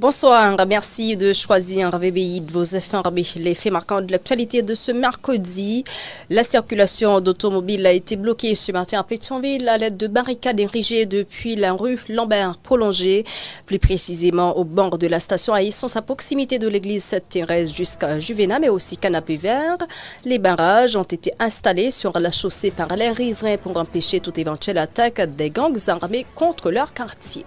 Bonsoir, merci de choisir VBI de vos informés. Les faits marquants de l'actualité de ce mercredi. La circulation d'automobiles a été bloquée ce matin à Pétionville à l'aide de barricades érigées depuis la rue Lambert prolongée, plus précisément au bord de la station à Essence à proximité de l'église Sainte-Thérèse jusqu'à Juvena, mais aussi Canapé Vert. Les barrages ont été installés sur la chaussée par les riverains pour empêcher toute éventuelle attaque des gangs armés contre leur quartier.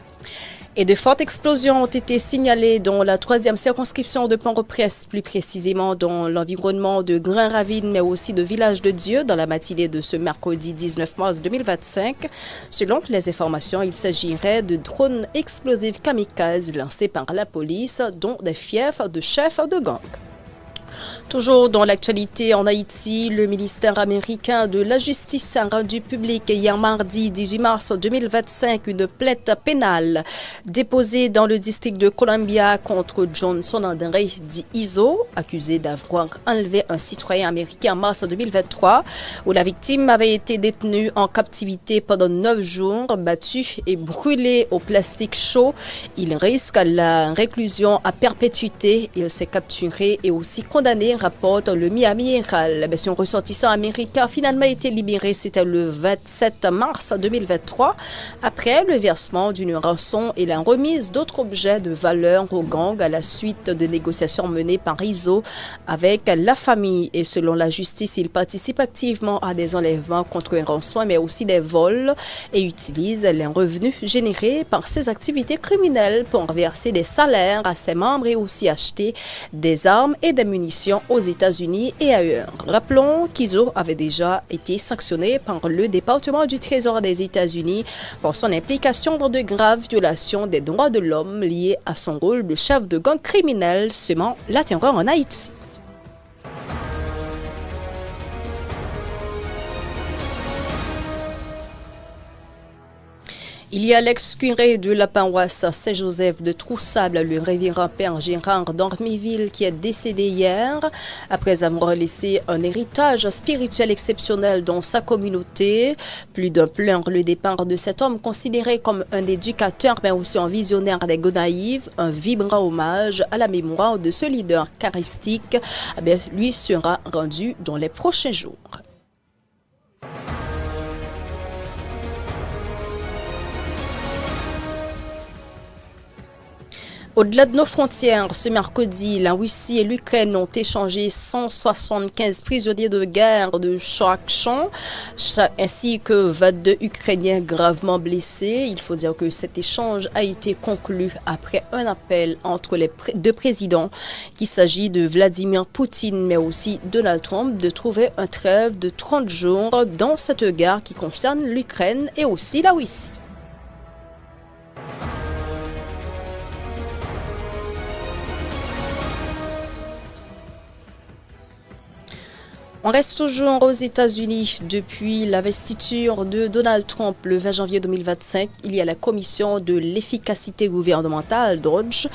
Et de fortes explosions ont été signalées dans la 3e circonscription de Pont-au-Prince, plus précisément dans l'environnement de Grain-Ravine, mais aussi de Village de Dieu, dans la matinée de ce mercredi 19 mars 2025. Selon les informations, il s'agirait de drones explosifs kamikazes lancés par la police, dont des fiefs de chefs de gang. Toujours dans l'actualité en Haïti, le ministère américain de la Justice a rendu public hier mardi 18 mars 2025 une plainte pénale déposée dans le district de Columbia contre Johnson André dit Iso, accusé d'avoir enlevé un citoyen américain en mars 2023, où la victime avait été détenue en captivité pendant 9 jours, battue et brûlée au plastique chaud. Il risque la réclusion à perpétuité. Il s'est capturé et aussi condamné, rapporte le Miami Herald. Son ressortissant américain a finalement été libéré, c'était le 27 mars 2023, après le versement d'une rançon et la remise d'autres objets de valeur au gang à la suite de négociations menées par ISO avec la famille. Et selon la justice, il participe activement à des enlèvements contre un rançon, mais aussi des vols, et utilise les revenus générés par ses activités criminelles pour verser des salaires à ses membres et aussi acheter des armes et des munitions aux États-Unis et ailleurs. Rappelons qu'Iso avait déjà été sanctionné par le département du Trésor des États-Unis pour son implication dans de graves violations des droits de l'homme liées à son rôle de chef de gang criminel semant la terreur en Haïti. Il y a l'ex-curé de la paroisse Saint-Joseph de Troussable, le révérend Père Gérard d'Ormiville, qui est décédé hier après avoir laissé un héritage spirituel exceptionnel dans sa communauté. Plus d'un pleure le départ de cet homme considéré comme un éducateur, mais aussi un visionnaire des Gonaïves. Un vibrant hommage à la mémoire de ce leader charistique lui sera rendu dans les prochains jours. Au-delà de nos frontières, ce mercredi, la Russie et l'Ukraine ont échangé 175 prisonniers de guerre de chaque champ, ainsi que 22 Ukrainiens gravement blessés. Il faut dire que cet échange a été conclu après un appel entre les deux présidents, qu'il s'agit de Vladimir Poutine, mais aussi Donald Trump, de trouver un trêve de 30 jours dans cette guerre qui concerne l'Ukraine et aussi la Russie. On reste toujours aux États-Unis. Depuis l'investiture de Donald Trump le 20 janvier 2025, il y a la commission de l'efficacité gouvernementale, DOGE,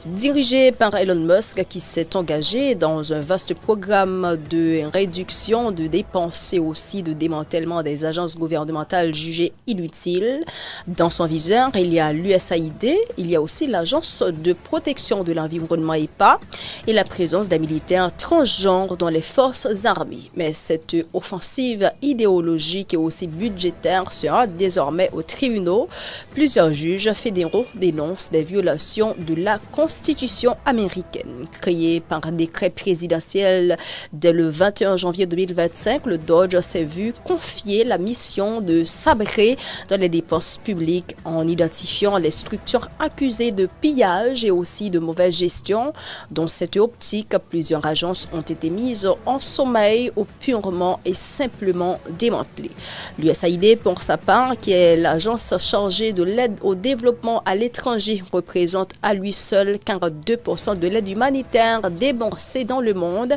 dirigée par Elon Musk, qui s'est engagé dans un vaste programme de réduction de dépenses et aussi de démantèlement des agences gouvernementales jugées inutiles. Dans son viseur, il y a l'USAID, il y a aussi l'Agence de protection de l'environnement EPA et la présence des militaires transgenres dans les forces armées. Mais cette offensive idéologique et aussi budgétaire sera désormais aux tribunaux. Plusieurs juges fédéraux dénoncent des violations de la Constitution américaine. Créée par décret présidentiel dès le 21 janvier 2025, le DOGE s'est vu confier la mission de sabrer dans les dépenses publiques en identifiant les structures accusées de pillage et aussi de mauvaise gestion. Dans cette optique, plusieurs agences ont été mises en sommeil ou purement et simplement démantelé. L'USAID, pour sa part, qui est l'agence chargée de l'aide au développement à l'étranger, représente à lui seul 42% de l'aide humanitaire déboursée dans le monde.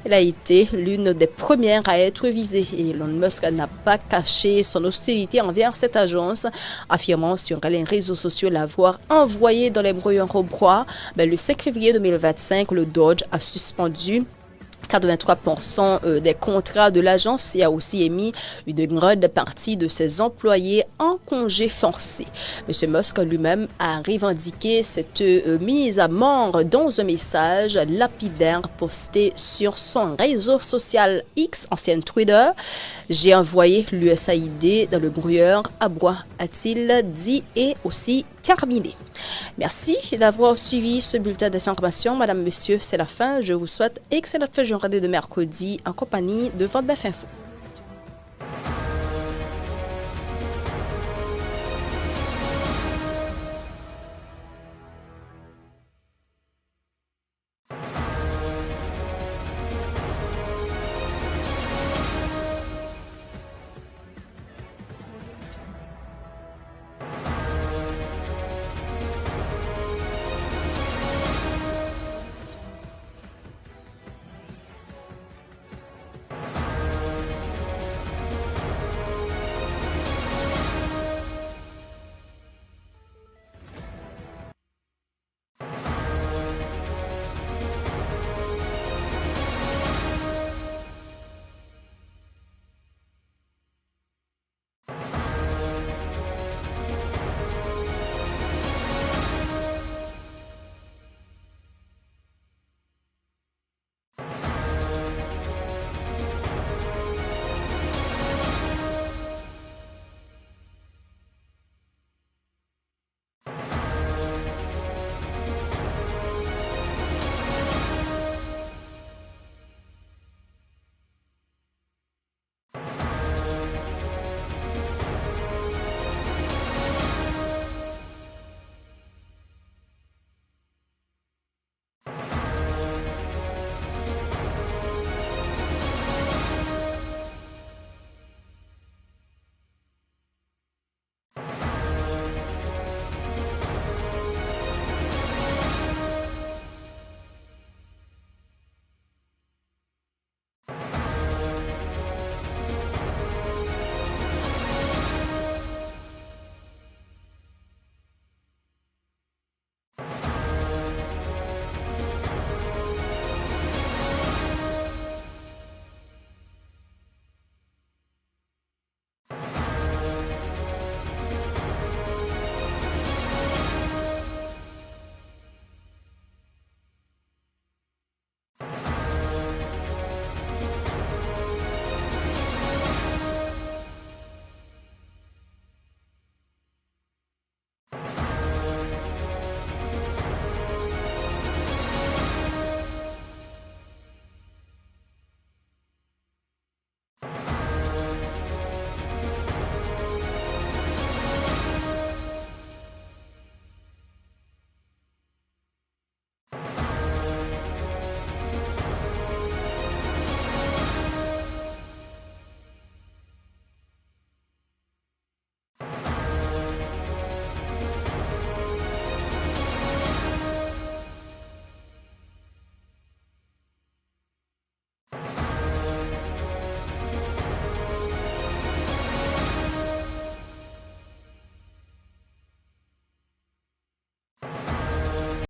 Elle a été l'une des premières à être visée et Elon Musk n'a pas caché son hostilité envers cette agence, affirmant sur les réseaux sociaux l'avoir envoyé dans les brouillons au bois. Le 5 février 2025, le DOGE a suspendu 83% des contrats de l'agence et a aussi émis une grande partie de ses employés en congé forcé. M. Musk lui-même a revendiqué cette mise à mort dans un message lapidaire posté sur son réseau social X, ancienne Twitter. J'ai envoyé l'USAID dans le brouillard à bois, a-t-il dit, et aussi terminé. Merci d'avoir suivi ce bulletin d'information. Madame, Monsieur, c'est la fin. Je vous souhaite excellente fin de journée de mercredi en compagnie de votre BF Info.